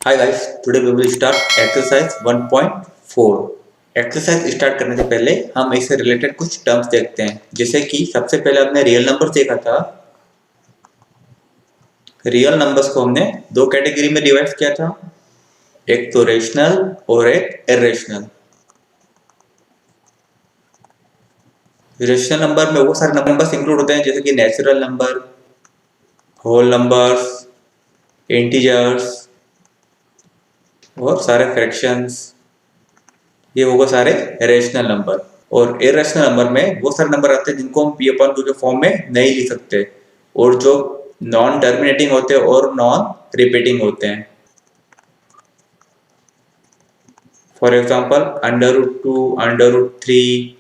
Hi guys, today we will start exercise 1.4। Exercise start करने से पहले हम इससे रिलेटेड कुछ टर्म्स देखते हैं। जैसे कि सबसे पहले हमने रियल नंबर देखा था। रियल नंबर्स को हमने दो कैटेगरी में डिवाइड किया था, एक तो रेशनल और एक इरेशनल। रेशनल नंबर में वो सारे नंबर्स इंक्लूड होते हैं जैसे कि natural number, whole numbers, integers और सारे फ्रैक्शंस, ये होगा सारे रेशनल नंबर। और इरेशनल नंबर में वो सारे नंबर आते हैं जिनको हम पी अपॉन क्यू के फॉर्म में नहीं लिख सकते और जो नॉन टर्मिनेटिंग होते हैं और नॉन रिपीटिंग होते हैं। फॉर एग्जांपल √2, √3,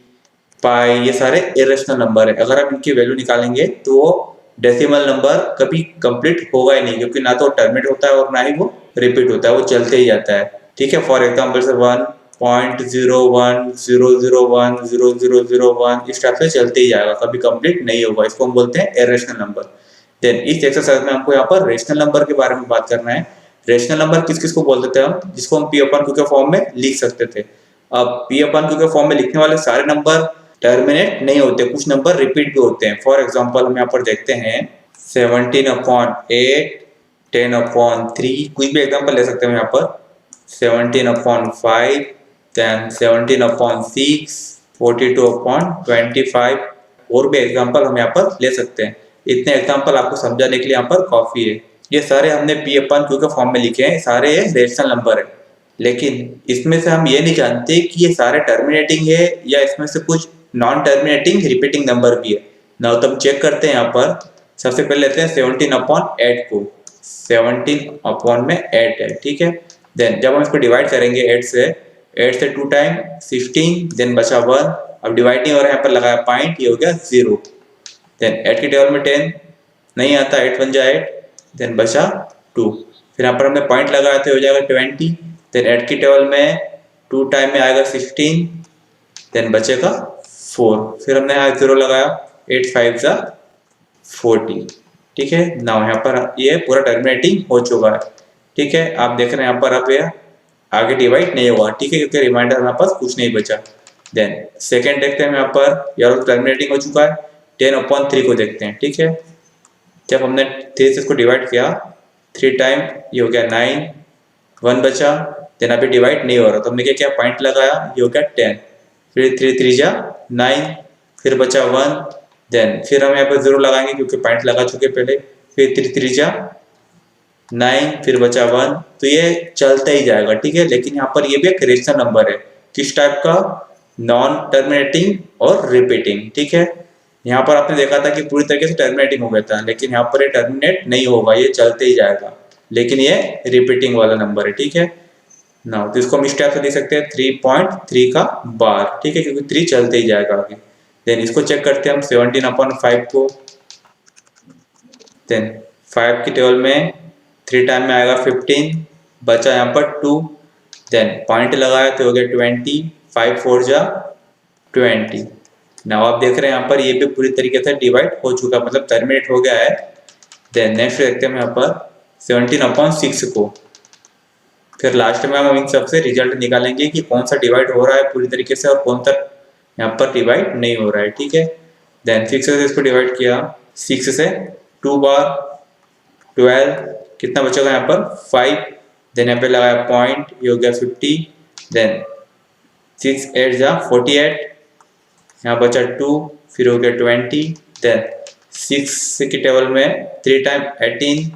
पाई, ये सारे इरेशनल नंबर है। अगर आप इनकी वैल्यू निकालेंगे तो वो डेसिमल नंबर कभी कंप्लीट होगा ही नहीं, क्योंकि ना तो टर्मिनेट होता है और ना ही वो रिपीट होता है, वो चलते ही जाता है। ठीक है, फॉर एग्जाम्पल से 1.0100100001 इस टाइप से चलते ही जाएगा, कभी कंप्लीट नहीं होगा। इसको हम बोलते हैं इरेशनल नंबर। देन इस एक्सरसाइज में हमको यहाँ पर रेशनल नंबर के बारे में बात करना है। रेशनल नंबर किस किस को बोलते थे हम, जिसको हम पी अपन क्यू के फॉर्म में लिख सकते थे। अब पी अपन क्यू के फॉर्म में लिखने वाले सारे नंबर टर्मिनेट नहीं होते, कुछ नंबर रिपीट भी होते हैं। फॉर एग्जाम्पल हम यहाँ पर देखते हैं 17/8, 10/3, कुछ भी एग्जाम्पल ले सकते हैं यहाँ पर। 17/5, then 17/6, 42/25 और भी एग्जाम्पल हम यहाँ पर ले सकते हैं। इतने एग्जाम्पल आपको समझाने के लिए यहाँ पर काफी है। ये सारे हमने पी अपन क्यू के फॉर्म में लिखे हैं, सारे ये रेशनल नंबर है। लेकिन इसमें से हम ये नहीं जानते कि ये सारे टर्मिनेटिंग है या इसमें से कुछ नॉन टर्मिनेटिंग रिपीटिंग नंबर भी है ना। तो हम चेक करते हैं। यहाँ पर सबसे पहले लेते हैं 17/8 को। 17 में 8 है, ठीक है। देन जब हम इसको डिवाइड करेंगे 8 से 2 टाइम 16, देन बचा 1। अब डिवाइड नहीं हो रहा है, यहाँ पर लगाया पॉइंट, ये हो गया 0। देन 8 की टेबल में 10 नहीं आता, 8 बन जाए 8, देन बचा 2। फिर यहाँ पर हमने पॉइंट लगाया तो हो जाएगा 20। देन 8 की टेबल में 2 टाइम में आएगा 16, देन बचेगा 4। फिर हमने यहाँ 0 लगाया, 8 5 जा 40। ठीक है ना, यहाँ पर ये पूरा टर्मिनेटिंग हो चुका है। ठीक है, आप देख रहे हैं यहाँ पर अब ये आगे डिवाइड नहीं होगा, ठीक है, क्योंकि रिमाइंडर हमारे पास कुछ नहीं बचा। देन सेकेंड देखते हैं यहाँ पर, यार टर्मिनेटिंग हो चुका है। 10/3 को देखते हैं। ठीक है, जब हमने 3 से इसको डिवाइड किया 3 टाइम, ये हो गया 9, 1 बचा। देन अभी डिवाइड नहीं हो रहा तो हमने क्या किया, पॉइंट लगाया, ये हो गया 10। फिर 3 3 जा 9, फिर बचा 1। देन फिर हम यहाँ पर 0 लगाएंगे क्योंकि पॉइंट लगा चुके पहले। फिर 3 3 जा 9, फिर बचा 1। तो ये चलता ही जाएगा, ठीक है। लेकिन यहाँ पर ये भी एक रेशनल नंबर है, किस टाइप का, नॉन टर्मिनेटिंग और रिपीटिंग। ठीक है, यहाँ पर आपने देखा था कि पूरी तरीके से टर्मिनेटिंग हो गया था, लेकिन यहाँ पर ये टर्मिनेट नहीं होगा, ये चलते ही जाएगा, लेकिन ये रिपीटिंग वाला नंबर है। ठीक है ना, तो इसको हम इस टाइप से दे सकते हैं 3.3 का बार, ठीक है, क्योंकि 3 चलते ही जाएगा आगे। देन इसको चेक करते हैं हम 17/5 को। देन 5 की टेबल में 3 टाइम में आएगा 15, बचा यहाँ पर 2। देन पॉइंट लगाया तो हो गया 20, 5 4 जा 20। नाउ आप देख रहे हैं यहाँ पर ये भी पूरी तरीके से डिवाइड हो चुका, मतलब टर्मिनेट हो गया है। देन नेक्स्ट देखते हैं यहाँ पर 17/6 को। फिर लास्ट में हम इन सबसे रिजल्ट निकालेंगे कि कौन सा डिवाइड हो रहा है पूरी तरीके से और कौन सा यहाँ पर डिवाइड नहीं हो रहा है। ठीक है, देन 6 से इसको डिवाइड किया, 6 से 2 बार 12, कितना बचेगा यहाँ पर 5। देन यहाँ पे लगाया पॉइंट, ये हो गया 50। देन 6 8 जा 48, यहाँ बचा 2, फिर हो गया 20। देन 6 की टेबल में 3 टाइम 18,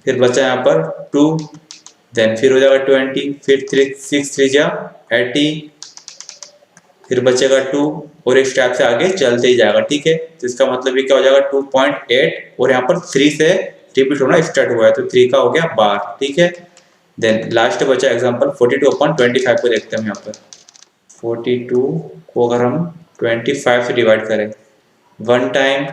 फिर बचा यहाँ पर 2। देन फिर हो जाएगा 20, फिर 6 3 जा 80, फिर बचेगा 2 और इस टाइप से आगे चलते ही जाएगा। ठीक है, तो इसका मतलब ये क्या हो जाएगा 2.8 और यहाँ पर 3 से रिपीट होना स्टार्ट हुआ है तो 3 का हो गया बार। ठीक है, देन लास्ट बचा एग्जांपल 42/25 को देखते हैं हम। यहाँ पर 42 को अगर हम 25 से डिवाइड करें 1 टाइम,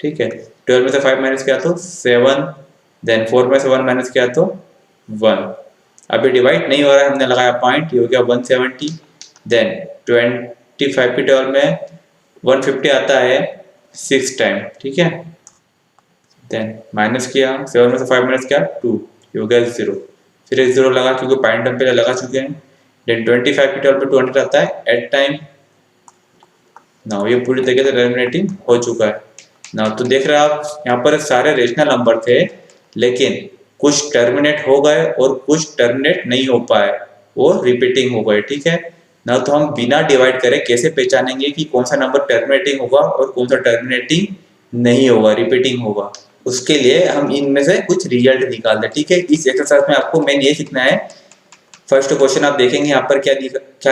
ठीक है, 12 में से 5 माइनस किया तो 7, देन 4 में से 1 माइनस किया तो 1। अभी डिवाइड नहीं हो रहा है, हमने लगाया पॉइंट, ये हो गया 170। देन 25 की टेबल में 150 आता है 6 टाइम, ठीक है। देन माइनस किया, 7 में से 5 माइनस किया 2, ये हो गया 0, फिर एक 0 लगा क्योंकि पॉइंट हम पहले लगा चुके हैं। देन 25 की टेबल पे 200 आता है एट टाइम। नाउ ये पूरी तरीके से टर्मिनेटिंग हो चुका है। नाउ तो देख रहे हैं आप यहाँ पर सारे रेशनल नंबर थे, लेकिन कुछ टर्मिनेट हो गए और कुछ टर्मिनेट नहीं हो पाए, वो रिपीटिंग हो गए। ठीक है ना, तो हम बिना डिवाइड करे कैसे पहचानेंगे कि कौन सा नंबर टर्मिनेटिंग होगा और कौन सा टर्मिनेटिंग नहीं होगा, रिपीटिंग होगा। उसके लिए हम इनमें से कुछ रिजल्ट निकाल दें। ठीक है, इस एक्सरसाइज में आपको मेन ये सीखना है। फर्स्ट क्वेश्चन आप देखेंगे यहाँ पर क्या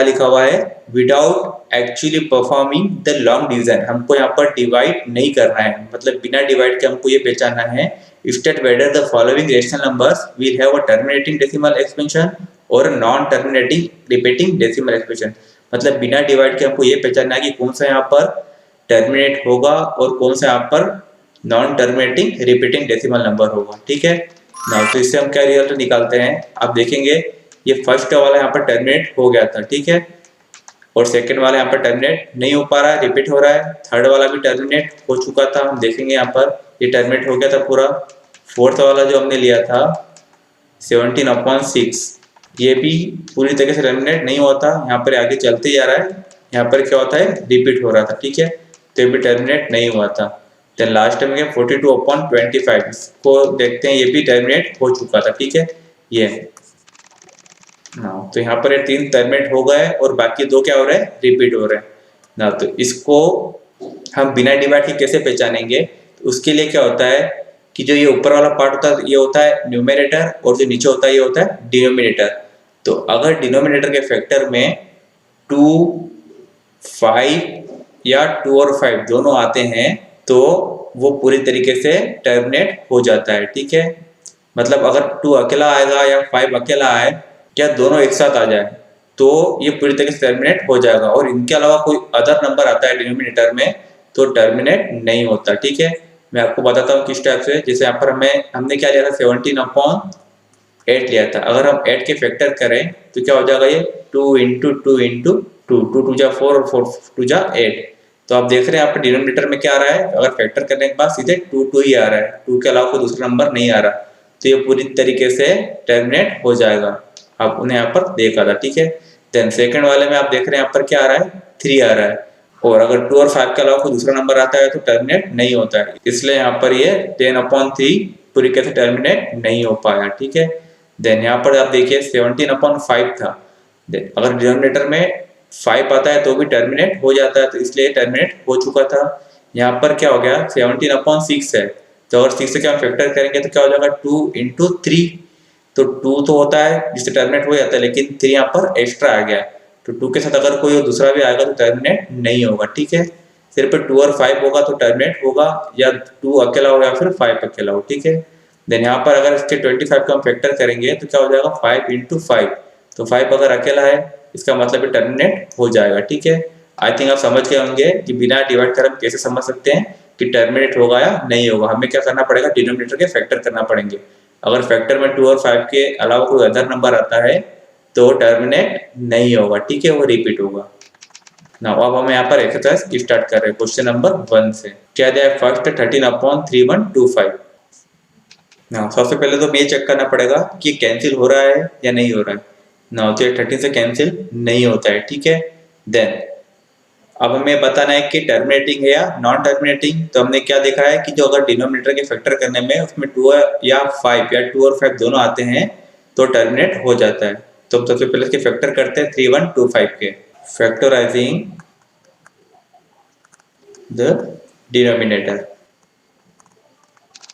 लिखा हुआ है, without actually performing the long division. हमको यहाँ पर डिवाइड नहीं करना है, मतलब बिना डिवाइड के हमको ये पहचानना है state whether the following rational numbers will have a terminating decimal expansion और non terminating repeating decimal expansion. मतलब बिना डिवाइड के हमको ये पहचानना है कि कौन सा यहाँ पर टर्मिनेट होगा और कौन सा यहाँ पर non terminating repeating decimal number होगा। ठीक है ना, तो इससे हम क्या रिजल्ट निकालते हैं, आप देखेंगे ये फर्स्ट वाला यहाँ पर टर्मिनेट हो गया था। ठीक है, और सेकंड वाला यहाँ पर टर्मिनेट नहीं हो पा रहा है, रिपीट हो रहा है। थर्ड वाला भी टर्मिनेट हो चुका था, हम देखेंगे यहाँ पर ये टर्मिनेट हो गया था पूरा। फोर्थ वाला जो हमने लिया था 17/6, ये भी पूरी तरीके से टर्मिनेट नहीं होता, यहाँ पर आगे चलते ही आ रहा है, यहाँ पर क्या होता है रिपीट हो रहा था। ठीक है, तो ये भी टर्मिनेट नहीं हुआ था। देन लास्ट में 42/25, इसको देखते हैं, ये भी टर्मिनेट हो चुका था। ठीक है, ये ना, तो यहाँ पर ये 3 टर्मिनेट हो गए और बाकी 2 क्या हो रहे हैं, रिपीट हो रहे हैं ना। तो इसको हम बिना डिवाइड के कैसे पहचानेंगे, तो उसके लिए क्या होता है कि जो ये ऊपर वाला पार्ट होता है ये होता है न्यूमरेटर और जो नीचे होता है ये होता है डिनोमिनेटर। तो अगर डिनोमिनेटर के फैक्टर में 2, 5 या 2 और 5 दोनों आते हैं तो वो पूरी तरीके से टर्मिनेट हो जाता है। ठीक है, मतलब अगर 2 अकेला आएगा या 5 अकेला आए, क्या दोनों एक साथ आ जाए तो ये पूरी तरीके से टर्मिनेट हो जाएगा, और इनके अलावा कोई अदर नंबर आता है डिनोमिनेटर में तो टर्मिनेट नहीं होता। ठीक है, मैं आपको बताता हूँ किस टाइप से। जैसे यहाँ पर हमने क्या लिया था 17/8 लिया था। अगर हम 8 के फैक्टर करें तो क्या हो जाएगा, ये 2 × 2 × 2, 2 2 जा 4 और 4 2 जा 8। तो आप देख रहे हैं यहाँ पर डिनोमिनेटर में क्या आ रहा है, अगर फैक्टर करने के बाद सीधे 2 2 ही आ रहा है, 2 के अलावा कोई दूसरा नंबर नहीं आ रहा, तो ये पूरी तरीके से टर्मिनेट हो जाएगा। आप उन्हें यहाँ पर देखा था। ठीक है, देन सेकंड वाले में आप देख रहे हैं यहाँ पर क्या आ रहा है, 3 आ रहा है, और अगर 2 और 5 के अलावा कोई दूसरा नंबर आता है तो टर्मिनेट नहीं होता है, इसलिए यहाँ पर ये 10/3 पूरी तरह से टर्मिनेट नहीं हो पाया। ठीक है, देन यहाँ पर आप देखिए 17/5 था, अगर डिनोमिनेटर में 5 आता है तो भी टर्मिनेट हो जाता है, तो इसलिए टर्मिनेट हो चुका था। यहाँ पर क्या हो गया 17/6 है, तो अगर 6 से क्या फैक्टर करेंगे तो क्या हो जाएगा 2 × 3, तो 2 तो होता है जिससे टर्मिनेट हो जाता है, लेकिन 3 यहाँ पर एक्स्ट्रा आ गया, तो 2 के साथ अगर कोई दूसरा भी आएगा तो टर्मिनेट नहीं होगा। ठीक है, सिर्फ 2 और 5 होगा तो टर्मिनेट होगा, या 2 अकेला हो या फिर 5 अकेला हो। ठीक है, देन यहाँ पर अगर इसके 25 का हम फैक्टर करेंगे तो क्या हो जाएगा 5 × 5, तो 5 अगर अकेला है इसका मतलब टर्मिनेट हो जाएगा। ठीक है, आई थिंक आप समझ गए होंगे कि बिना डिवाइड कर हम कैसे समझ सकते हैं कि टर्मिनेट होगा या नहीं होगा। हमें क्या करना पड़ेगा, डिनोमिनेटर के फैक्टर करना पड़ेंगे। अगर फैक्टर में 2 और 5 के अलावा कोई अदर नंबर आता है तो टर्मिनेट नहीं होगा। ठीक है, वो रिपीट होगा ना। अब हम यहाँ पर एक्सरसाइज स्टार्ट कर रहे हैं क्वेश्चन नंबर 1 से। क्या दिया है, फर्स्ट 13/3125 ना। सबसे पहले तो ये चेक करना पड़ेगा कि कैंसिल हो रहा है या नहीं हो रहा है ना, तो 13 से कैंसिल नहीं होता है। ठीक है, देन अब हमें बताना है कि टर्मिनेटिंग है या नॉन टर्मिनेटिंग। तो हमने क्या देखा है कि जो अगर डिनोमिनेटर के फैक्टर करने में उसमें 2 या 5 या 2 और 5 दोनों आते हैं तो टर्मिनेट हो जाता है। तो हम सबसे पहले इसके फैक्टर करते हैं 3125 के, फैक्टराइजिंग द डिनोमिनेटर।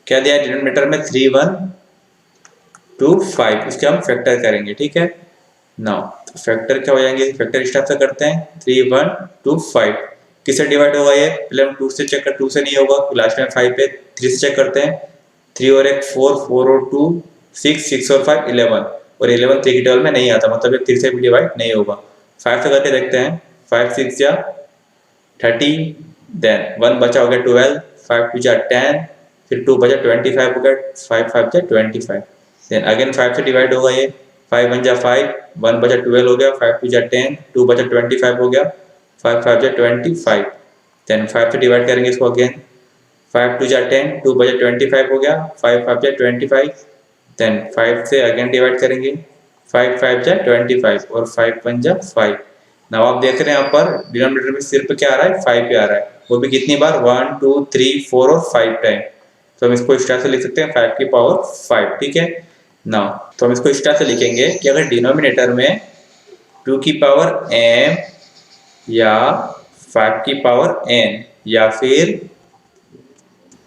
क्या दिया है डिनोमिनेटर में 3125, इसके हम फैक्टर करेंगे। ठीक है, नाउ फैक्टर क्या हो जाएंगे, फैक्टर स्टार्ट से करते हैं 3125 किससे डिवाइड होगा, ये पहले हम 2 से चेक कर, 2 से नहीं होगा, लास्ट में 5 पे 3 से चेक करते हैं, 3 और 1 4, 4 और 2 6, 6 और 5 11, और 11 3 की टेबल में नहीं आता, मतलब ये 3 से भी डिवाइड नहीं होगा। 5 से करके देखते हैं, 5 6 या 30, देन 1 बचा हो गया 12, 5 2 जा 10, फिर 2 बचा 25 हो गया, 5 5 जा 25, देन अगेन 5 से डिवाइड होगा, ये 5 1 जा 5, 1 बचा 12 हो गया, 5 2 जा 10, 2 बचा 25 हो गया, 5 5 जा 25, देन 5 से डिवाइड करेंगे इसको अगेन, 5 2 जा 10, 2 बचा 25 हो गया, 5 5 जा 25, देन 5 से अगेन डिवाइड करेंगे, 5 5 जा 25 और 5 1 जा 5। नाउ आप देख रहे हैं यहाँ पर डिनोमिनेटर में सिर्फ क्या आ रहा है, 5 पे आ रहा है, वो भी कितनी बार, 1 2 3 4 और 5 टाइम। तो हम इसको इस तरह से लिख सकते हैं 5 की पावर 5, ठीक है। नाउ तो हम इसको इस तरह से लिखेंगे कि अगर डिनोमिनेटर में 2 की पावर m या 5 की पावर n या फिर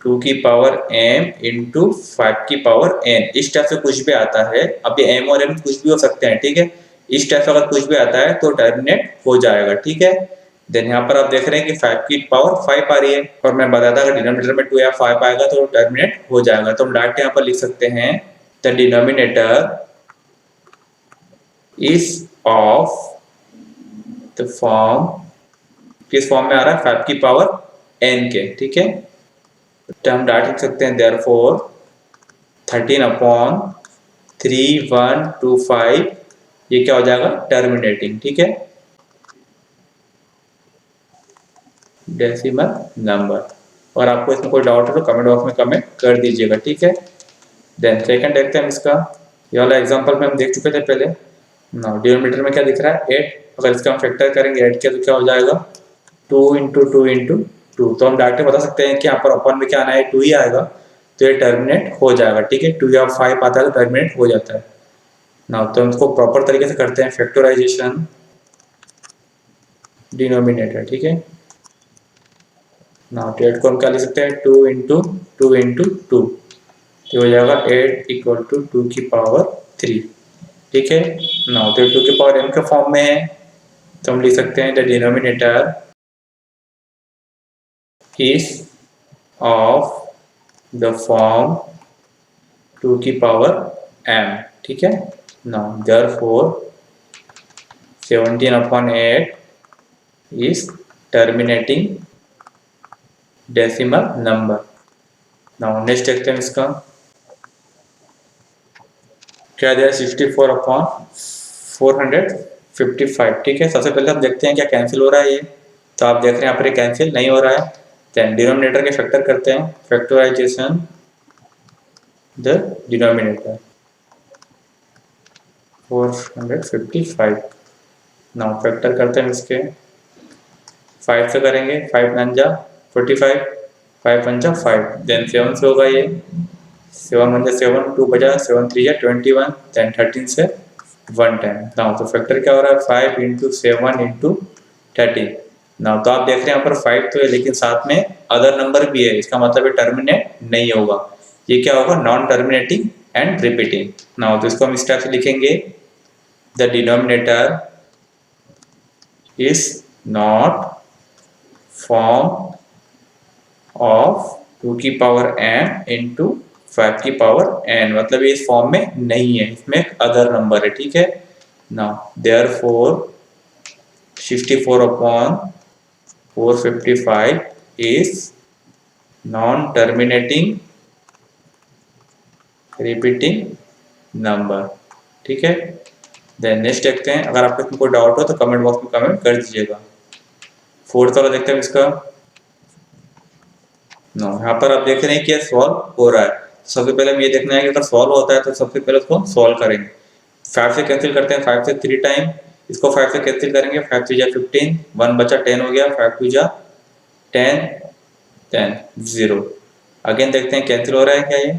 2 की पावर m इंटू 5 की पावर n, इस टाइप से कुछ भी आता है, अब ये m और n कुछ भी हो सकते हैं, ठीक है। इस टाइप से अगर कुछ भी आता है तो टर्मिनेट हो जाएगा, ठीक है। देन यहाँ पर आप देख रहे हैं कि 5 की पावर 5 आ रही है और मैं बताया था अगर डिनोमिनेटर में 2 या 5 आएगा तो टर्मिनेट हो जाएगा। तो हम डायरेक्ट यहाँ पर लिख सकते हैं the denominator is of the form, किस फॉर्म में आ रहा है, 5 की पावर n के, ठीक है। तो हम डायरेक्ट लिख सकते हैं देयरफॉर 13/3125, ये क्या हो जाएगा, टर्मिनेटिंग, ठीक है, डेसिमल नंबर। और आपको इसमें कोई डाउट है तो कमेंट बॉक्स में कमेंट कर दीजिएगा, ठीक है। देन सेकंड देखते हैं हम इसका, ये वाला एग्जांपल में हम देख चुके थे पहले। नाउ डिनोमिनेटर में क्या दिख रहा है, 8, अगर इसका हम फैक्टर करेंगे 8 के तो क्या हो जाएगा, 2 इंटू 2 इंटू 2। तो हम डायरेक्ट बता सकते हैं कि यहाँ पर अपन में क्या आना है, 2 ही आएगा, तो ये टर्मिनेट हो जाएगा, ठीक है। 2 या 5 आता है तो टर्मिनेट हो जाता है। नाउ तो हम इसको प्रॉपर तरीके से करते हैं, फैक्टराइजेशन डिनोमिनेटर, ठीक है। नाउ 8 को हम क्या लिख सकते हैं, 2 इंटू 2 इंटू 2, तो हो जाएगा 8 इक्वल टू 2 की पावर 3, ठीक है। नाउ तो 2 की पावर m के फॉर्म में है, तो हम लिख सकते हैं the denominator is of the form 2 की पावर m, ठीक है। Now therefore 17/8 is terminating decimal number. Now next देखते हैं इसका, क्या दिया, 64/455, ठीक है। सबसे पहले हम देखते हैं क्या कैंसिल हो रहा है ये, तो आप देख रहे हैं यहाँ पर ये कैंसिल नहीं हो रहा है। देन डिनोमिनेटर के फैक्टर करते हैं, factorization the denominator 455। Now factor करते हैं इसके, 5 से करेंगे, 5 9 जा 45, 5 1 जा 5, देन 7 से होगा ये, 7 1 जा 7, 2 बजा 7 3 जा 21, देन 13 से 1 टाइम। नाउ तो फैक्टर क्या हो रहा है, 5 इंटू 7 इंटू 13। नाउ तो आप देख रहे हैं यहाँ पर 5 तो है लेकिन साथ में अदर नंबर भी है, इसका मतलब ये टर्मिनेट नहीं होगा, ये क्या होगा, non terminating and repeating. Now तो इसको हम इस टाइप से लिखेंगे, the denominator is not form of 2 की पावर m इंटू 5 की पावर n, मतलब ये इस फॉर्म में नहीं है, इसमें एक अदर नंबर है, ठीक है। Now therefore 64/455 is non terminating repeating number, ठीक है। देन नेक्स्ट देखते हैं, अगर आपको इसमें कोई डाउट हो तो कमेंट बॉक्स में कमेंट कर दीजिएगा। फोर्थ वाला देखते हैं इसका। नो, यहाँ पर आप देख रहे हैं कि सॉल्व हो रहा है। सबसे पहले हमें ये देखना है कि अगर सॉल्व होता है तो सबसे पहले उसको सॉल्व करेंगे। 5 से कैंसिल करते हैं, 5 से 3 टाइम, इसको 5 से कैंसिल करेंगे, 5 3 जा 15, 1 बचा 10 हो गया, 5 2 जा 10, 10 0। अगेन देखते हैं कैंसिल हो रहा है क्या, ये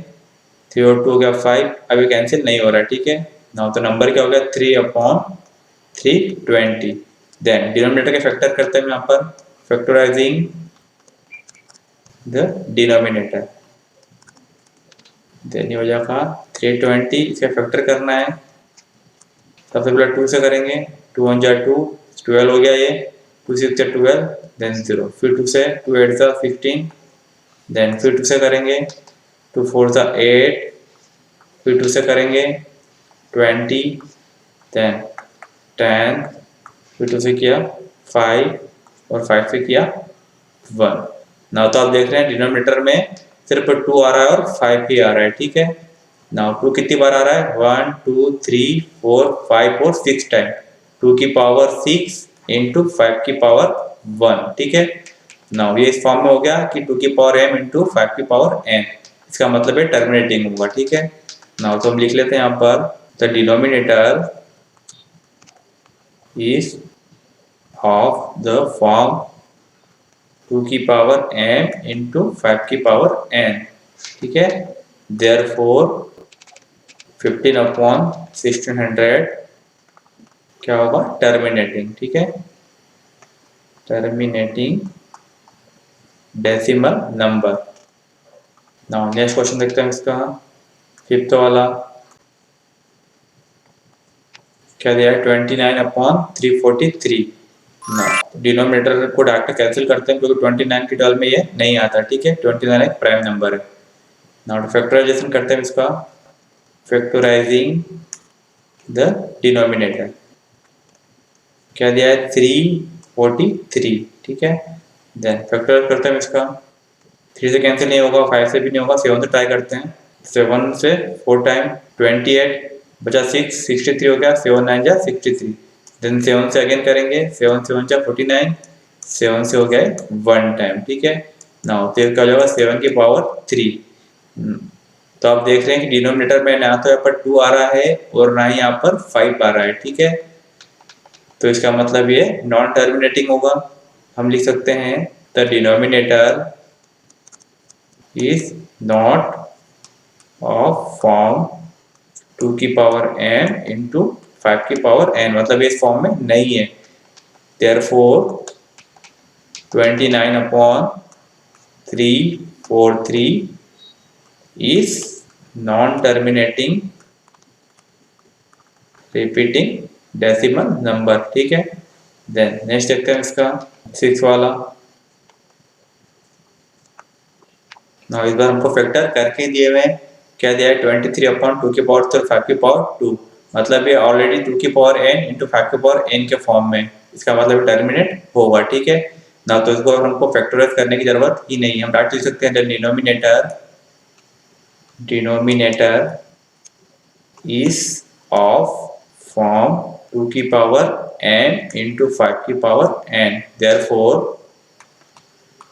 3 और 2 हो गया 5, अभी कैंसिल नहीं हो रहा है, ठीक है। नाउ तो नंबर क्या हो गया, 3/320। देन डिनोमिनेटर के फैक्टर करते हैं यहाँ पर, फैक्टराइजिंग द डिनोमिनेटर, देन ये हो जाएगा 320, इसे फैक्टर करना है। सबसे पहले 2 से करेंगे, 2 1 जा 2, 12 हो गया ये, 2 6 जा 12, देन 0, फिर 2 से, 2 8 जा 15, देन फिर 2 से करेंगे, 2 4 जा 8, फिर 2 से करेंगे 20, देन 10, फिर 2 से किया 5 और 5 से किया 1। ना तो आप देख रहे हैं डिनोमिनेटर में सिर्फ 2 आ रहा है और 5 ही आ रहा है, ठीक है। नाउ 2 कितनी बार आ रहा है, 1 2 3 4 5 और 6 टाइम, 2 की पावर 6 इंटू 5 की पावर 1, ठीक है। नाउ ये इस फॉर्म में हो गया कि 2 की पावर m इंटू 5 की पावर n, इसका मतलब है टर्मिनेटिंग होगा, ठीक है। नाउ तो हम लिख लेते हैं यहाँ पर the denominator is of the form 2 की पावर m इंटू 5 की पावर n, ठीक है। देयरफॉर 15 अपॉन 1600 क्या होगा, टर्मिनेटिंग, ठीक है, terminating decimal number. Now next question देखते हैं इसका, फिफ्थ वाला क्या दिया है, 29 अपॉन 343। ना डिनोमिनेटर को डायरेक्ट कैंसिल करते हैं क्योंकि 29 की टर्म में ये नहीं आता, ठीक है। 29 एक प्राइम नंबर है। नाउ फैक्टराइजेशन करते हैं इसका, फैक्टराइजिंग द डिनोमिनेटर क्या दिया है, 343, ठीक है। देन फैक्टराइज करते हैं इसका, 3 से कैंसिल नहीं होगा, 5 से भी नहीं होगा, 7 से ट्राई करते हैं। 7 से 4 टाइम 28 बचा 6, 63 हो गया, 7 9 जा 63। देन 7 से अगेन करेंगे, 7 7 जा 49, 7 से हो गया 1 टाइम, ठीक है। नाउ तो क्या हो जाएगा, 7 की पावर 3। तो आप देख रहे हैं कि डिनोमिनेटर में ना तो यहाँ पर 2 आ रहा है और ना ही यहाँ पर 5 आ रहा है, ठीक है। तो इसका मतलब ये नॉन टर्मिनेटिंग होगा। हम लिख सकते हैं the denominator is not of form 2 की पावर m इंटू 5 की पावर n, मतलब इस फॉर्म में नहीं है। Therefore 29 upon 343 is non terminating repeating decimal number, ठीक है। देन नेक्स्ट देखते हैं इसका 6 वाला। ना इस बार हमको फैक्टर करके दिए हुए हैं, क्या दिया है, 23 अपॉन 2 की पावर 3 5 की पावर 2, मतलब ये ऑलरेडी 2 की पावर n इंटू 5 की पावर n के फॉर्म में, इसका मतलब टर्मिनेट होगा, ठीक है ना। तो इसको हमको फैक्टराइज करने की जरूरत ही नहीं है, हम डायरेक्ट लिख सकते हैं डिनोमिनेटर इज ऑफ फॉर्म 2 की पावर m इंटू 5 की पावर n, देयरफॉर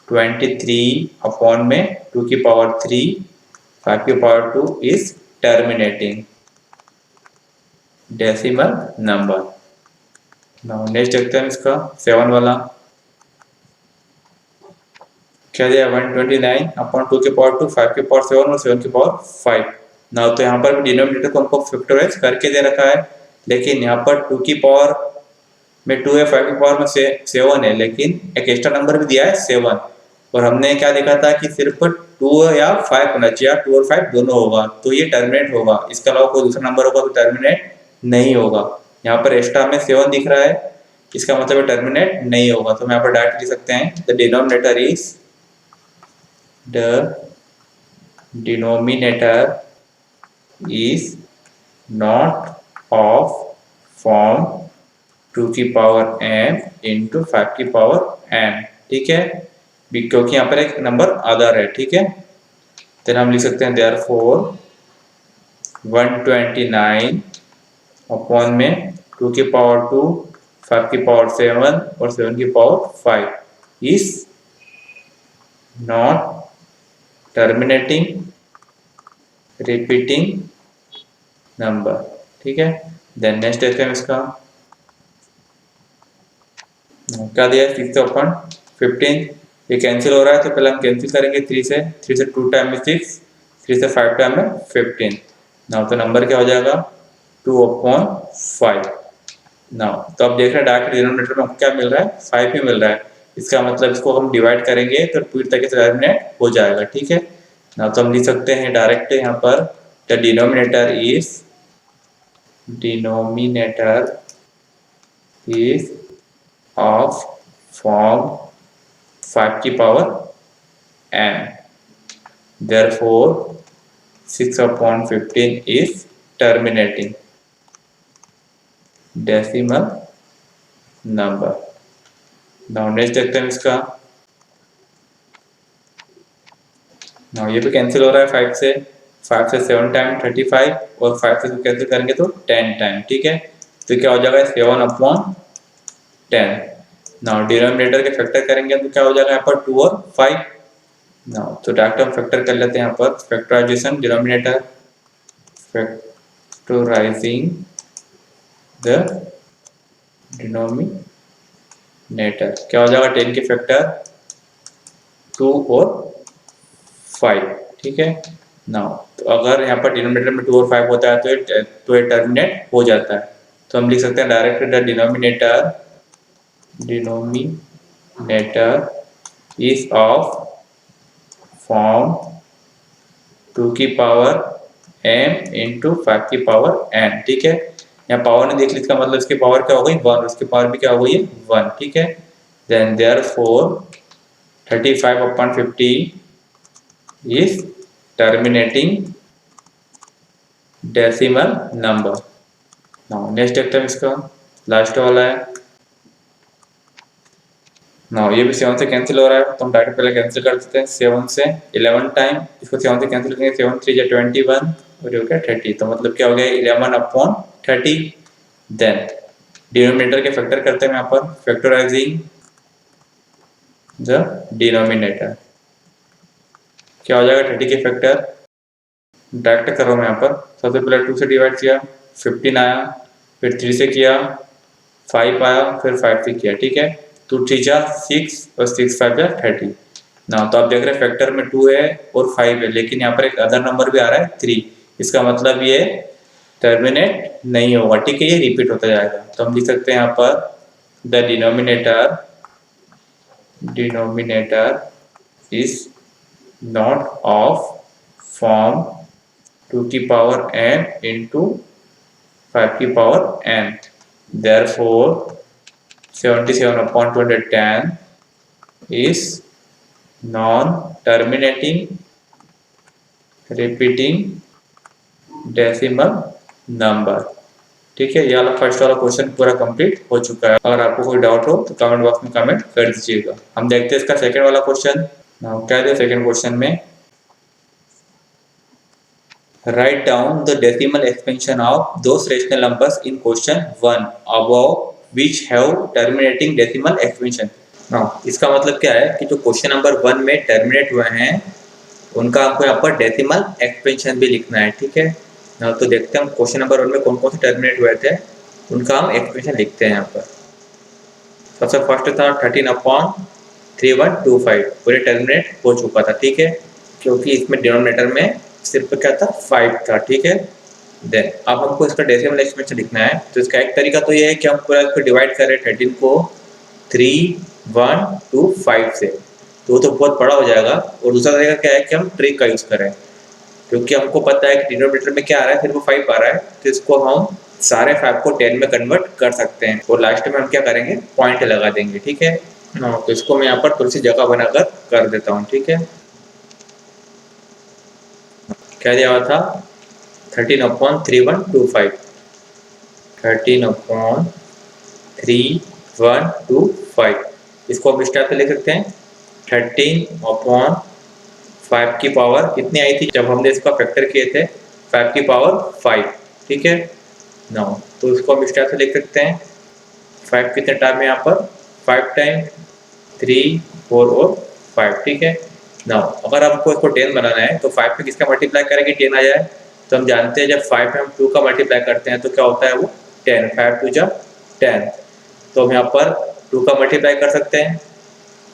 23 अपॉन में 2 की पावर 3 5 की power 2 is terminating decimal number. Now next देखते हैं इसका 7 वाला, क्या दिया 129 अपॉन 2 की पावर 2 5 की पावर 7 और 7 की पावर 5। नाउ तो यहाँ पर भी डिनोमिनेटर को हमको फैक्टराइज करके दे रखा है, लेकिन यहाँ पर 2 की पावर में 2 है, 5 की पावर में 7 है, लेकिन एक एक्स्ट्रा नंबर भी दिया है 7, और हमने क्या देखा था कि सिर्फ 2 या 5 होना चाहिए, 2 और 5 दोनों होगा तो ये टर्मिनेट होगा, इसके अलावा कोई दूसरा नंबर होगा तो टर्मिनेट नहीं होगा। यहाँ पर एक्स्ट्रा में 7 दिख रहा है, इसका मतलब टर्मिनेट नहीं होगा, तो हम यहाँ पर डायरेक्ट लिख सकते हैं the denominator is not of form 2 की पावर m इंटू 5 की पावर n, ठीक है, क्योंकि यहाँ पर एक नंबर अदर है, ठीक है। फिर हम लिख सकते हैं देयरफॉर 129 अपॉन में 2 की पावर 2 5 की पावर 7 और 7 की power 5 is not terminating repeating number, ठीक है। देन नेक्स्ट देखते हैं इसका, क्या दिया है 6 अपॉन 15, ये कैंसिल हो रहा है तो पहले हम कैंसिल करेंगे 3 से 2 टाइम में 6, 3 से 5 टाइम में 15। नाउ तो नंबर क्या हो जाएगा 2 अपॉन 5। नाउ तो अब देख रहे हैं डायरेक्ट डिनोमिनेटर में क्या मिल रहा है, 5 ही मिल रहा है, इसका मतलब इसको हम डिवाइड करेंगे तो पूरी तरीके से टर्मिनेट हो जाएगा, ठीक है। नाउ तो हम लिख सकते हैं डायरेक्ट यहाँ पर the denominator is of form 5 की power n, therefore 6 upon 15 is terminating decimal number। Now next देखते हैं इसका, नाउ ये भी कैंसिल हो रहा है 5 से 7 टाइम 35 और 5 से कैंसिल करेंगे तो 10 टाइम, ठीक है। तो क्या हो जाएगा 7 अपॉन 10। नाउ डिनोमिनेटर के फैक्टर करेंगे तो क्या हो जाएगा यहाँ पर 2 और 5। नाउ तो डायरेक्ट हम फैक्टर कर लेते हैं यहाँ पर factorization denominator factorizing the denominator, क्या हो जाएगा 10 के फैक्टर 2 और 5, ठीक है ना। तो अगर यहाँ पर डिनोमिनेटर में 2 और 5 होता है तो ये टर्मिनेट हो जाता है। तो हम लिख सकते हैं direct the denominator is of form 2 की पावर m इंटू 5 की पावर n, ठीक है। यहाँ पावर ने देख ली, इसका मतलब इसकी पावर क्या हो गई 1, उसकी पावर भी क्या हो गई 1, ठीक है। Then therefore 35/50 is terminating decimal number. Now next देखते हैं इसका लास्ट वाला है। नाउ ये भी 7 से कैंसिल हो रहा है, तो हम डायरेक्ट पहले कैंसिल कर देते हैं 7 से 11 टाइम, इसको 7 से कैंसिल करेंगे, 7 3 जा 21 और ये हो गया 30, तो मतलब क्या हो गया 11/30। देन डिनोमिनेटर के फैक्टर करते हैं यहाँ पर, फैक्टराइजिंग द डिनोमिनेटर, क्या हो जाएगा 30 के फैक्टर डायरेक्ट कर रहा हूँ यहाँ पर। सबसे पहले 2 से डिवाइड किया 15 आया, फिर 3 से किया 5 आया, फिर 5 से किया, ठीक है। 2 3 जा 6 और 6 5 जा 30 ना। तो आप देख रहे हैं फैक्टर में 2 है और 5 है, लेकिन यहाँ पर एक अदर नंबर भी आ रहा है 3, इसका मतलब ये टर्मिनेट नहीं होगा, ठीक है, ये रिपीट होता जाएगा। तो हम लिख सकते हैं यहाँ पर the denominator is not of form 2 की पावर n इंटू 5 की power n, therefore 77/210 is non-terminating repeating decimal number, ठीक है। ये वाला फर्स्ट वाला क्वेश्चन पूरा कंप्लीट हो चुका है। अगर आपको कोई डाउट हो तो कमेंट बॉक्स में कमेंट कर दीजिएगा। हम देखते हैं इसका सेकंड वाला क्वेश्चन। क्या है सेकंड क्वेश्चन में, write down the decimal expansion of those rational numbers in question 1 above which have terminating decimal expansion। इसका मतलब क्या है कि जो क्वेश्चन नंबर 1 में टर्मिनेट हुए हैं उनका आपको यहाँ पर डेसिमल एक्सपेंशन भी लिखना है, ठीक है ना। तो देखते हैं हम क्वेश्चन नंबर 1 में कौन कौन से टर्मिनेट हुए थे, उनका हम एक्सपेंशन लिखते हैं यहाँ पर। सबसे फर्स्ट था 13/3125, पूरे टर्मिनेट हो चुका था, ठीक है, क्योंकि इसमें डिनोमिनेटर में सिर्फ क्या था 5 था, ठीक है। देन अब हमको इसका डेसिमल एक्सपेंशन लिखना है, तो इसका एक तरीका तो ये है कि हम पूरा इसको डिवाइड करें 13 को 3 1 2 5 से, तो बहुत बड़ा हो जाएगा। और दूसरा तरीका क्या है कि हम ट्रिक का यूज करें, क्योंकि हमको पता है कि डिनोमिनेटर में क्या आ रहा है, सिर्फ 5 आ रहा है, तो इसको हम सारे 5 को 10 में कन्वर्ट कर सकते हैं और लास्ट में हम क्या करेंगे पॉइंट लगा देंगे, ठीक है। तो इसको मैं यहाँ पर थोड़ी सी जगह बनाकर कर देता हूँ, ठीक है। क्या दिया हुआ था 13/3125, 13/3125, इसको हम इस टाइप से लिख सकते हैं 13/5 की पावर कितनी आई थी जब हमने इसका फैक्टर किए थे 5 की पावर 5, ठीक है ना। तो इसको हम इस टाइप से लिख सकते हैं 5 कितने टाइम में यहाँ पर 5 टाइम 3 4 और 5, ठीक है ना। अगर हमको इसको 10 बनाना है तो 5 में किसका मल्टीप्लाई करेंगे 10 आ जाए, तो हम जानते हैं जब 5 में हम 2 का मल्टीप्लाई करते हैं तो क्या होता है वो 10, 5 2 जा 10, तो हम यहाँ पर 2 का मल्टीप्लाई कर सकते हैं,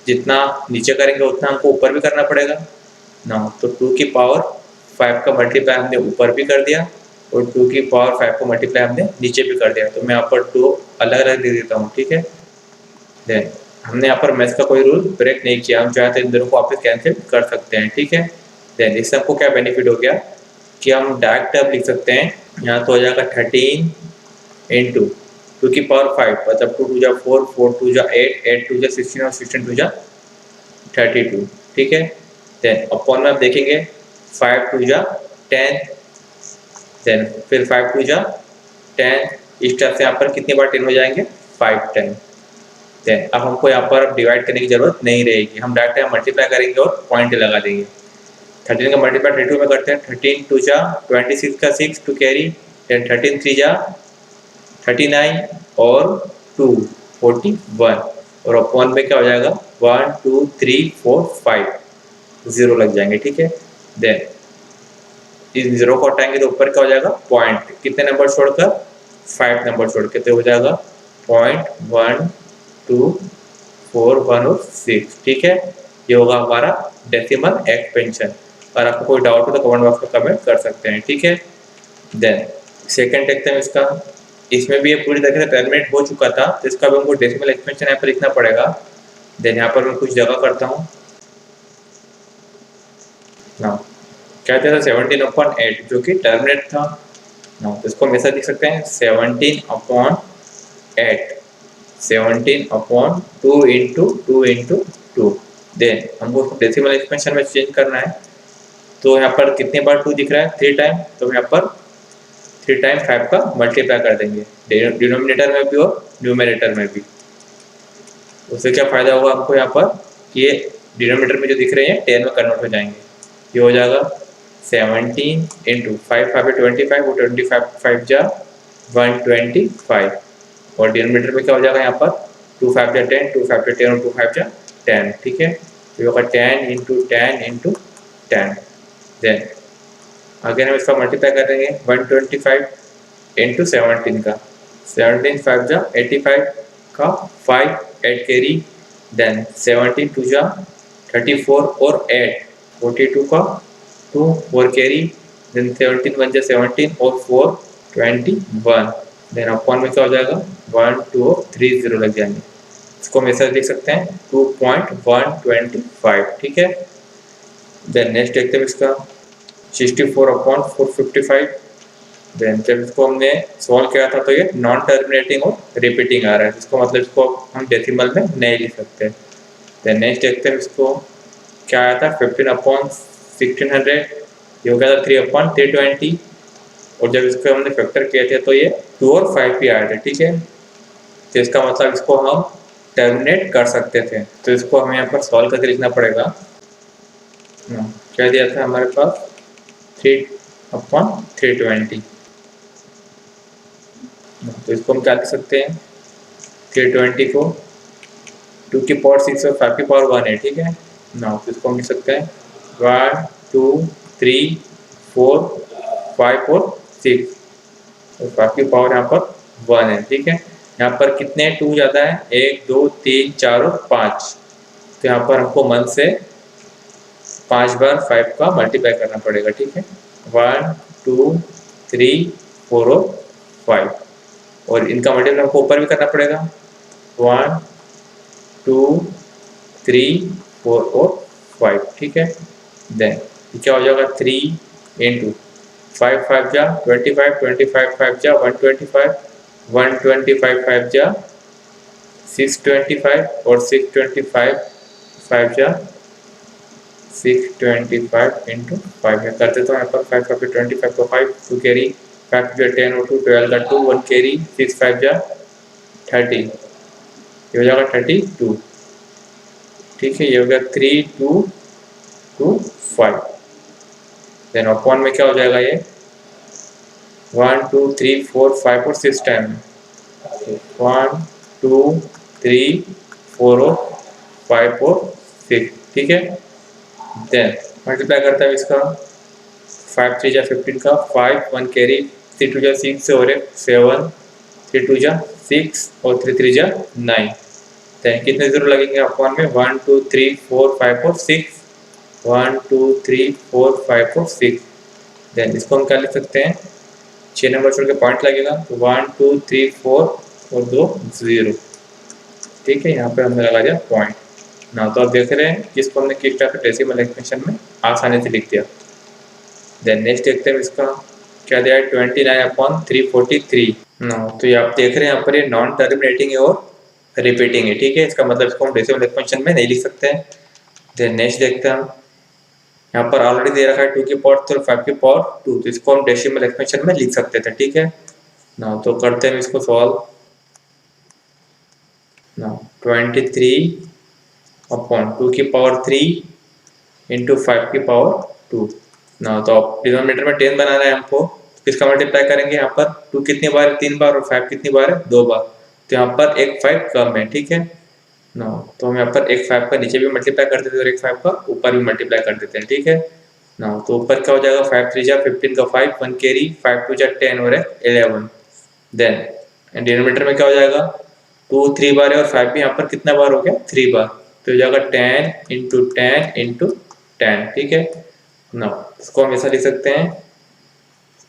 जितना नीचे करेंगे उतना हमको ऊपर भी करना पड़ेगा ना। तो 2 की पावर 5 का मल्टीप्लाई हमने ऊपर भी कर दिया और 2 की पावर 5 को मल्टीप्लाई हमने नीचे भी कर दिया, तो मैं यहाँ पर 2 अलग अलग दे देता हूँ, ठीक है। देन हमने यहाँ पर मैथ्स का कोई रूल ब्रेक नहीं किया, हम चाहे तो इन दोनों को वापस कैंसिल कर सकते हैं, ठीक है। देन इससे हमको क्या बेनिफिट हो गया कि हम डायरेक्ट अब लिख सकते हैं, यहाँ तो हो जाएगा 13 इंटू 2 की पावर 5, मतलब 2 2 जा 4 4 2 जा 8 8 2 जा 16 और 16 2 जा 32, ठीक है। देन अपॉन में आप देखेंगे 5 2 जा 10, देन फिर 5 2 जा 10, इस टाइप से यहाँ पर कितनी बार 10 हो जाएंगे 5 टाइम। देन अब हमको यहाँ पर डिवाइड करने की जरूरत नहीं रहेगी, हम डायरेक्ट यहाँ मल्टीप्लाई करेंगे और पॉइंट लगा देंगे। 13 का मल्टीप्लाई 32 में करते हैं, 13 2 जा 26 का 6 टू कैरी, देन 13 3 जा 39 और 2 41 और अपॉन में क्या हो जाएगा 1 2 3 4 5 0 लग जाएंगे, ठीक है। देन इस 0 को हटाएंगे तो ऊपर क्या हो जाएगा पॉइंट, कितने नंबर छोड़कर 5 नंबर छोड़ के, तो हो जाएगा 0.1241 और 6। ठीक है, ये होगा हमारा डेसिमल एक्सपेंशन। और आपको कोई डाउट हो तो कमेंट बॉक्स में कमेंट कर सकते हैं। ठीक है, देन सेकेंड देखते हैं इसका। इसमें भी ये पूरी तरह से टर्मिनेट हो चुका था, तो इसका भी हमको डेसिमल एक्सपेंशन यहाँ पर लिखना पड़ेगा। देन यहाँ पर मैं कुछ जगह करता हूँ ना, क्या था 17/8 जो कि टर्मिनेट था ना, तो इसको हम ऐसा लिख सकते हैं 17/8, 17/2 इंटू 2 देन हमको उसको डेसिमल एक्सपेंशन में चेंज करना है। तो यहाँ पर कितने बार 2 दिख रहा है 3 टाइम, तो यहाँ पर 3 टाइम 5 का मल्टीप्लाई कर देंगे डिनोमिनेटर में भी और न्यूमरेटर में भी। उससे क्या फायदा होगा हमको यहाँ पर कि ये डिनोमिनेटर में जो दिख रहे हैं 10 में कन्वर्ट हो जाएंगे। ये हो जाएगा 17 इंटू 5 5 25 और 25 5 जा 125 और डिनोमिनेटर में क्या हो जाएगा यहाँ पर 2 5 जा 10, 2 5 जा 10 और 2 5 जा 10। ठीक है, तो ये होगा 10 इंटू 10 इंटू 10। देन अगेन हम इसका मल्टीप्लाई कर देंगे 125 इंटू 17 का, 17 5 जा 85 का 5 8 कैरी, देन 17 2 जा 34 और 8 42 का 2 4 कैरी, देन 17 1 जा 17 और 4 21, देन अपॉन में क्या हो जाएगा 1 2 और 3 0 लग जाएंगे। इसको हम ऐसा लिख सकते हैं 2.125। ठीक है, देन नेक्स्ट देखते हैं इसका 64/455। देन जब इसको हमने सॉल्व किया था तो ये नॉन टर्मिनेटिंग और रिपीटिंग आ रहा है, इसको मतलब इसको हम डेसिमल में नहीं लिख सकते। देन नेक्स्ट देखते हैं इसको क्या आया था 15/1600, ये हो गया था 3/320 और जब इसको हमने फैक्टर किए थे तो ये 2 और 5 भी आए थे। ठीक है, तो इसका मतलब इसको हम टर्मिनेट कर सकते थे, तो इसको हमें यहाँ पर सॉल्व करके लिखना पड़ेगा। क्या दिया था हमारे पास 3/320, तो इसको हम क्या लिख सकते हैं 320 को 2 की पावर 6 और 5 की पावर 1 है। ठीक है ना, तो इसको हम लिख सकते हैं 1 2 3 4 5 और 6 और 5 की पावर यहाँ पर 1 है। ठीक है, यहाँ पर कितने 2 ज़्यादा है 1 2 3 4 और 5, तो यहाँ पर हमको 1 से 5 बार 5 का मल्टीप्लाई करना पड़ेगा। ठीक है, 1 2 3 4 और 5 और इनका मल्टीप्लाई हमको ऊपर भी करना पड़ेगा 1 2 3 4 और 5। ठीक है, देन क्या हो जाएगा 3 इंटू 5 5 जा 25 25 5 जा 125 125 5 जा 625 और 625 5 जा 625 इंटू 5 में करते तो यहाँ पर 5 5 25 को 5 2 कैरी 5 जा 10 और 2 12 का 2 1 कैरी 6 5 जा 30, ये हो जाएगा 32। ठीक है, ये हो गया 3 2 2 5, देन अपॉन में क्या हो जाएगा ये 1 2 3 4 5 और 6 टाइम 1 2 3 4 और 5 और 6। ठीक है, देन मल्टीप्लाई करता है इसका 5 3 जा 15 का 5 1 कैरी 3 2 जा 6 और 7 3 2 जा 6 और 3 3 जा 9, देन कितने जीरो लगेंगे अपॉन में 1 2 3 4 5 और 6 1 2 3 4 5 और 6, देन इसको हम क्या लिख सकते हैं 6 नंबर छोड़ के पॉइंट लगेगा तो 1 2 3 4 और 2 0। ठीक है, यहाँ पे हमने लगा दिया पॉइंट ना, तो आप देख रहे हैं कि इसको हमने किस टाइप डेसिमल एक्सपेंशन में आसानी से लिख दिया। देन नेक्स्ट देखते हैं इसका क्या दिया है 29/343 ना, तो ये आप देख रहे हैं यहाँ पर ये नॉन टर्मिनेटिंग है और रिपीटिंग है। ठीक है, इसका मतलब इसको हम डेसिमल एक्सपेंशन में नहीं लिख सकते हैं। देन नेक्स्ट देखते हैं हम यहाँ पर ऑलरेडी दे रखा है 2 की पावर 3 और 5 की पावर 2, तो इसको हम डेसिमल एक्सपेंशन में लिख सकते थे। ठीक है ना, तो करते हैं इसको सॉल्व ना 23/2 की पावर 3 इंटू 5 की पावर 2 ना, तो डिनोमिनेटर में 10 बनाना है हमको, इसका मल्टीप्लाई करेंगे यहाँ पर 2 कितनी बार है 3 बार और 5 कितनी बार है 2 बार, तो यहाँ पर एक 5 कम है। ठीक है ना, तो हम यहाँ पर एक 5 का नीचे भी मल्टीप्लाई कर देते हैं और एक 5 का ऊपर भी मल्टीप्लाई कर देते हैं। ठीक है ना तो ऊपर क्या हो जाएगा, 5 3 जा 15 का 5, 1 कैरी, 5 2 जा 10 और 11। देन डिनोमिनेटर में क्या हो जाएगा, 2 3 बार है और 5 भी यहाँ पर कितना बार हो गया, 3 बार, तो हो जाएगा 10 इंटू 10 इंटू 10। ठीक है ना, इसको हम ऐसा लिख सकते हैं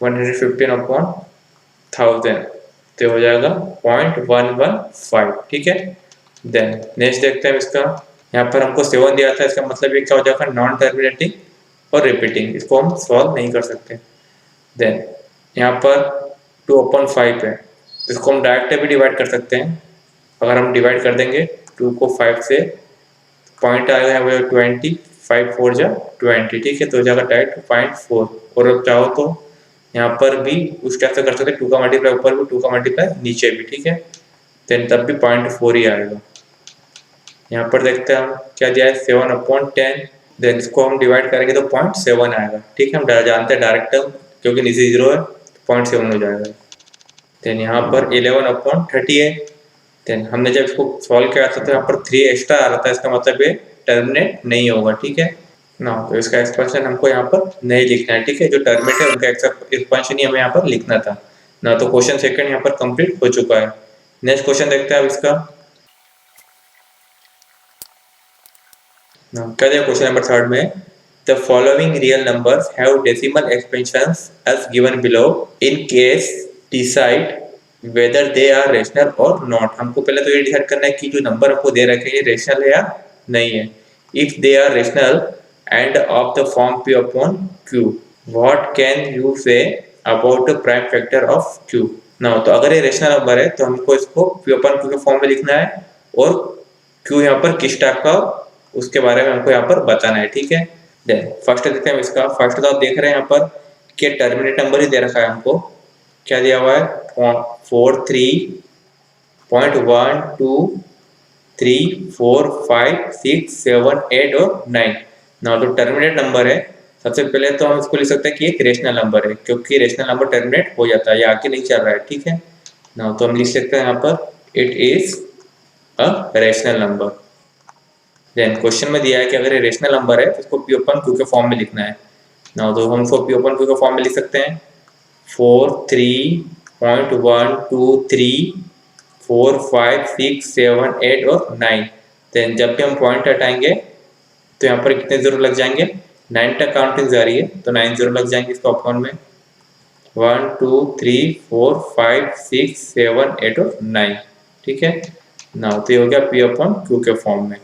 115 अपॉन 1000, तो हो जाएगा 0.115। ठीक है, देन नेक्स्ट देखते हैं इसका। यहाँ पर हमको 7 दिया था, इसका मतलब ये क्या हो जाएगा, नॉन टर्मिनेटिंग और रिपीटिंग, इसको हम सॉल्व नहीं कर सकते। देन यहाँ पर 2/5 है, इसको हम डायरेक्ट भी डिवाइड कर सकते हैं। अगर हम डिवाइड कर देंगे 2 को 5 से, पॉइंट आएगा यहाँ पे 20, 5 4 जा 20। ठीक है, तो हो जाएगा डायरेक्ट 0.4। और अब चाहो तो यहाँ पर भी उस टाइप से कर सकते हैं, 2 का मल्टीप्लाई ऊपर भी, 2 का मल्टीप्लाई नीचे भी। ठीक है, देन तब भी 0.4 ही आएगा। यहाँ पर देखते हैं हम क्या दिया है, 7/10। देन इसको हम डिवाइड करेंगे तो 0.7 आएगा। ठीक है, हम जानते हैं डायरेक्ट टर्म, क्योंकि नीचे 0 है, 0.7 हो जाएगा। देन यहाँ पर 11/30 है। देन हमने जब इसको सॉल्व किया था तो यहाँ पर 3 एक्स्ट्रा आ रहा था, इसका मतलब ये टर्मिनेट नहीं होगा। ठीक है ना, तो इसका एक्सपेंशन हमको यहाँ पर नहीं लिखना है। ठीक है, जो टर्मिनेट है उनका एक्सपेंशन ही हमें यहाँ पर लिखना था ना। तो क्वेश्चन सेकंड यहाँ पर कंप्लीट हो चुका है। नेक्स्ट क्वेश्चन देखते हैं अब इसका। क्या दिया क्वेश्चन नंबर थर्ड में, the following real numbers have decimal expansions as given below, in case decide whether they are rational or not. हमको पहले तो ये डिसाइड करना है कि जो नंबर हमको दे रखे हैं ये रेशनल है या नहीं है। If they are rational and of the form p upon q, what can you say about the prime factor of q। ना तो अगर ये रेशनल नंबर है तो हमको इसको p अपॉन q के फॉर्म में लिखना है, और q यहाँ पर किस टाइप का, उसके बारे में हमको यहाँ पर बताना है। ठीक है, देन फर्स्ट देखते हैं इसका। फर्स्ट तो आप देख रहे हैं यहाँ पर कि टर्मिनेट नंबर ही दे रखा है हमको, क्या दिया हुआ है 4 3.1 2 3 4 5 6 7 8 और 9 ना। तो टर्मिनेट नंबर है, सबसे पहले तो हम इसको लिख सकते हैं कि एक रेशनल नंबर है, क्योंकि रेशनल नंबर टर्मिनेट हो जाता है, ये आगे नहीं चल रहा है। ठीक है ना, तो हम लिख सकते हैं यहाँ पर it is a rational number. Then question में दिया है कि अगर ये रेशनल नंबर है तो इसको p अपन q के फॉर्म में लिखना है ना। तो हम इसको p अपन q के फॉर्म में लिख सकते हैं 4 3.1 2 3 4 5 6 7 8 और 9। देन जब भी हम पॉइंट हटाएंगे तो यहाँ पर कितने जीरो लग जाएंगे, 9 तक काउंटिंग जा रही है तो 9 जीरो लग जाएंगे इसको अपॉन में, 1 2 3 4 5 6 7 8 और 9। ठीक है ना, तो ये हो गया p अपॉन q के फॉर्म में।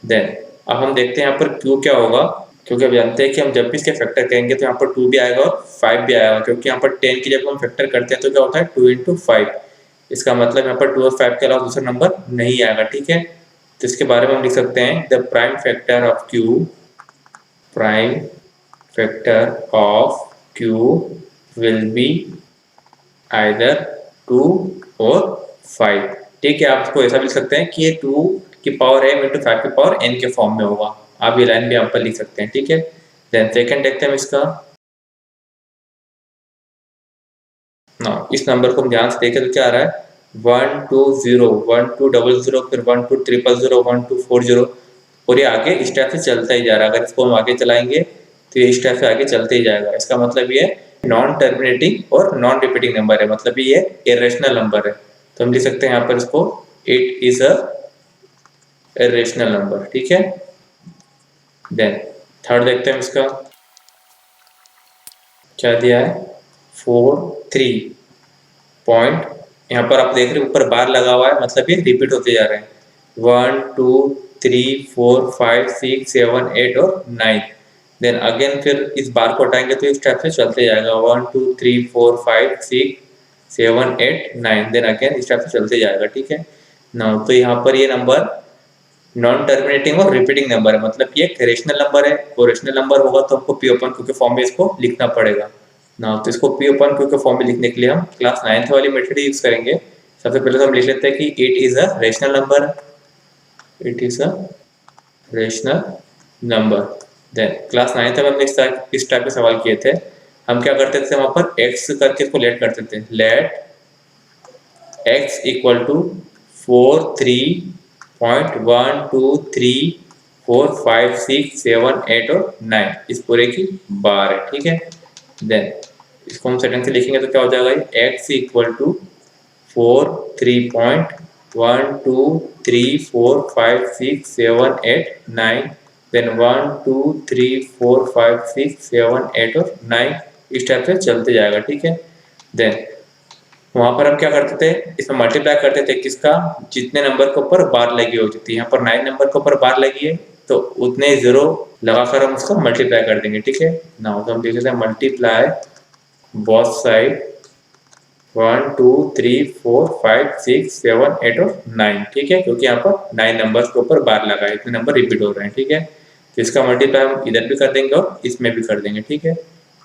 देन अब हम देखते हैं यहाँ पर q क्या होगा, क्योंकि अब जानते हैं कि हम जब भी इसके फैक्टर करेंगे तो यहाँ पर 2 भी आएगा और 5 भी आएगा, क्योंकि यहाँ पर 10 की जब हम फैक्टर करते हैं तो क्या होता है 2 इंटू 5। इसका मतलब यहाँ पर 2 और 5 के अलावा दूसरा नंबर नहीं आएगा। ठीक है, तो इसके बारे में हम लिख सकते हैं the prime factor of q, prime factor of q will be either 2 और 5। ठीक है, आप इसको ऐसा भी लिख सकते हैं कि ये 2 की पावर m इंटू 5 की पावर n के फॉर्म में होगा। आप ये लाइन भी यहाँ पर लिख सकते हैं। ठीक है, देन सेकंड देखते हैं इसका ना। इस नंबर को हम ध्यान से देखें तो क्या आ रहा है 1 2 0 1 2 0 0, फिर 1 2 0 0 1 2 4 0, और ये आगे इस टाइप से चलता ही जा रहा है। अगर इसको हम आगे चलाएंगे तो ये इस टाइप से आगे चलते ही जाएगा। इसका मतलब ये नॉन टर्मिनेटिंग और नॉन रिपीटिंग नंबर है, मतलब ये इरेशनल नंबर है। तो हम लिख सकते हैं यहाँ पर इसको it is a irrational number. ठीक है, देन थर्ड देखते हैं इसका क्या दिया है 4 3 पॉइंट, यहाँ पर आप देख रहे हैं ऊपर बार लगा हुआ है, मतलब ये रिपीट होते जा रहे हैं 1 2 3 4 5 6 7 8 और 9। देन अगेन फिर इस बार को हटाएंगे तो इस टाइप से चलते जाएगा 1 2 3 4 5 6 7 8 9, देन अगेन इस टाइप से चलते जाएगा। ठीक है ना, तो यहाँ पर ये नंबर नॉन टर्मिनेटिंग और रिपीटिंग नंबर है, मतलब ये एक रेशनल नंबर है, और रेशनल नंबर होगा तो हमको p अपन q के फॉर्म में इसको लिखना पड़ेगा ना। तो इसको p अपन q के फॉर्म में लिखने के लिए हम क्लास 9th वाली मेथड यूज करेंगे। सबसे पहले तो हम लिख लेते हैं कि it is a rational number, it is a rational number. Then class 9th में हमने इस टाइप के सवाल किए थे। हम क्या करते थे, वहां पर x करके इसको लेट करते थे, लेट x इक्वल टू 4 3.1 2 3 4 5 6 7 8 और 9 इस पूरे की बार है, ठीक है। देन इसको हम सेकंड से लिखेंगे तो क्या हो जाएगा, ये x इक्वल टू 4 3.1 2 3 4 5 6 7 8 9 देन 1 2 3 4 5 6 7 8 और 9 इस टाइप से चलते जाएगा, ठीक है। देन वहां पर हम क्या करते थे, इसमें मल्टीप्लाई करते थे किसका, जितने नंबर के ऊपर बार लगी होती थी। यहाँ पर 9 नंबर के ऊपर बार लगी है तो उतने जीरो लगाकर हम उसको मल्टीप्लाई कर देंगे, ठीक है ना। तो हम लिख देते हैं मल्टीप्लाई बोथ साइड 1 2 3 4 5 6 7 8 और 9, ठीक है, क्योंकि यहाँ पर 9 नंबर्स के ऊपर बार लगा है, इतने नंबर रिपीट हो रहे हैं, ठीक है। तो इसका मल्टीप्लाई हम इधर भी कर देंगे और इसमें भी कर देंगे, ठीक है।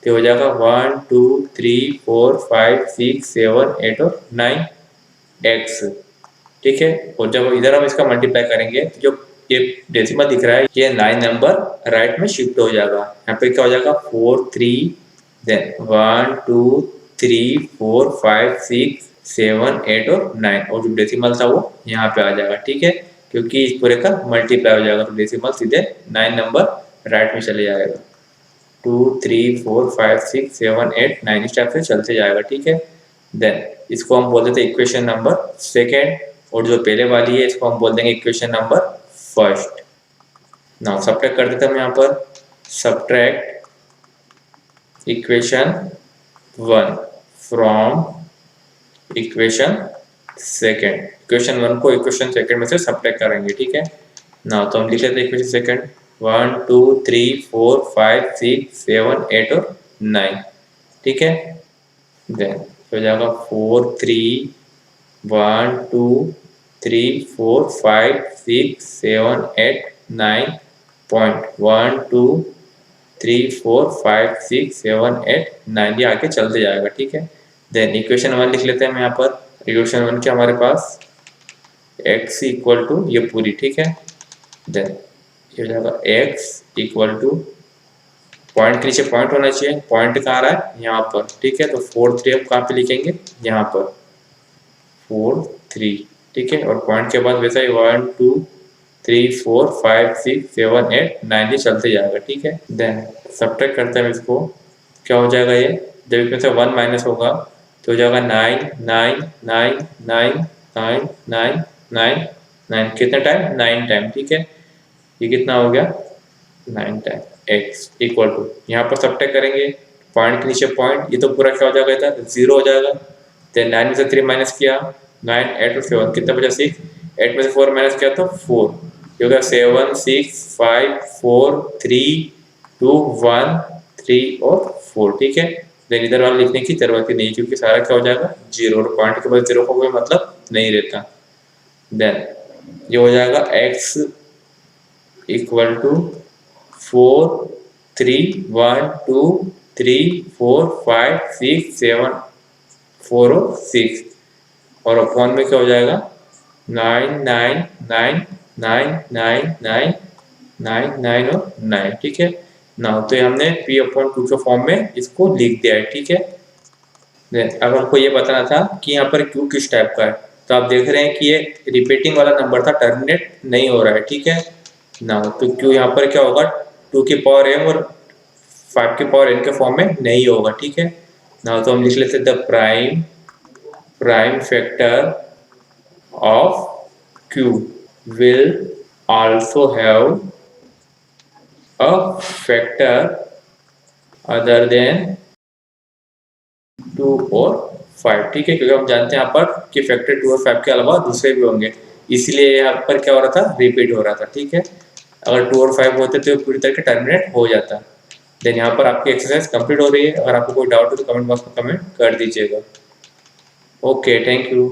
तो हो जाएगा 1 2 3 4 5 6 7 8 और 9 x, ठीक है। और जब इधर हम इसका मल्टीप्लाई करेंगे तो जो ये डेसिमल दिख रहा है ये 9 नंबर राइट में शिफ्ट हो जाएगा। यहाँ पे क्या हो जाएगा 4 3 देन 1 2 3 4 5 6 7 8 और 9 और जो डेसिमल था वो यहाँ पे आ जाएगा, ठीक है, क्योंकि इस पूरे का मल्टीप्लाई हो जाएगा तो डेसिमल सीधे 9 नंबर राइट में चले जाएगा। 2 3 4 5 6 7 8 9 इस टाइप से चलते जाएगा, ठीक है। देन इसको हम बोल देते हैं इक्वेशन नंबर सेकेंड और जो पहले वाली है इसको हम बोल देंगे equation number first. Now subtract कर देते हैं हम यहाँ पर, subtract equation 1 from equation second. Equation 1 को इक्वेशन सेकेंड में से सब्ट्रैक्ट करेंगे, ठीक है ना। तो हम लिख लेते हैं इक्वेशन सेकेंड 1 2 3 4 5 6 7 8 और 9, ठीक है। देन हो जाएगा 4 3 1 2 3 4 5 6 7 8 9 पॉइंट 1 2 3 4 5 6 7 8 9 ये आगे चलते जाएगा, ठीक है। देन इक्वेशन 1 लिख लेते हैं हम यहाँ पर। इक्वेशन 1 के हमारे पास x इक्वल टू ये पूरी, ठीक है। देन ये हो जाएगा x इक्वल टू पॉइंट के नीचे पॉइंट होना चाहिए, पॉइंट कहाँ रहा है यहाँ पर, ठीक है। तो 4 3 हम कहाँ पे लिखेंगे, यहाँ पर 4 3, ठीक है। और पॉइंट के बाद वैसा ही 1 2 3 4 5 6 7 8 9 ये चलते जाएगा, ठीक है। देन सब्ट्रैक्ट करते हैं इसको, क्या हो जाएगा ये, जब इसमें से 1 माइनस होगा तो हो जाएगा 9 9 9 9 9 9 9 9 कितने टाइम, 9 टाइम, ठीक है। ये कितना हो गया 9 टाइम x इक्वल टू, यहाँ पर सब्ट्रैक्ट करेंगे पॉइंट के नीचे पॉइंट, ये तो पूरा क्या हो जाएगा इधर 0 हो जाएगा। देन 9 में से 3 माइनस किया 9 8 और 7 कितना बचा 6, 8 में से 4 माइनस किया तो 4, ये होगा 7 6 5 4 3 2 1 3 और 4, ठीक है। देन इधर वाला लिखने की जरूरत ही नहीं क्योंकि सारा क्या हो जाएगा 0 और पॉइंट के बाद 0 का कोई मतलब नहीं रहता। देन ये हो जाएगा x इक्वल टू 4 3 1 2 3 4 5 6 7 4 और 6 और अपॉन में क्या हो जाएगा 9 9 9 9 9 9 9 9 और 9, ठीक है ना। तो हमने p अपॉन 2 के फॉर्म में इसको लिख दिया है, ठीक है। अब हमको ये बताना था कि यहाँ पर q किस टाइप का है, तो आप देख रहे हैं कि ये रिपीटिंग वाला नंबर था, टर्मिनेट नहीं हो रहा है, ठीक है ना। तो q यहाँ पर क्या होगा 2 की पावर m और 5 की पावर n के फॉर्म में नहीं होगा, ठीक है ना। तो हम लिख लेते the prime factor of q will also have a factor other than 2 और 5, ठीक है, क्योंकि हम जानते हैं यहाँ पर कि फैक्टर 2 और 5 के अलावा दूसरे भी होंगे, इसलिए यहाँ पर क्या हो रहा था रिपीट हो रहा था, ठीक है। अगर 2 और 5 होते तो पूरी तरह से टर्मिनेट हो जाता। देन यहाँ पर आपकी एक्सरसाइज कंप्लीट हो रही है, अगर आपको कोई डाउट हो तो कमेंट बॉक्स में कमेंट कर दीजिएगा। Okay, thank you.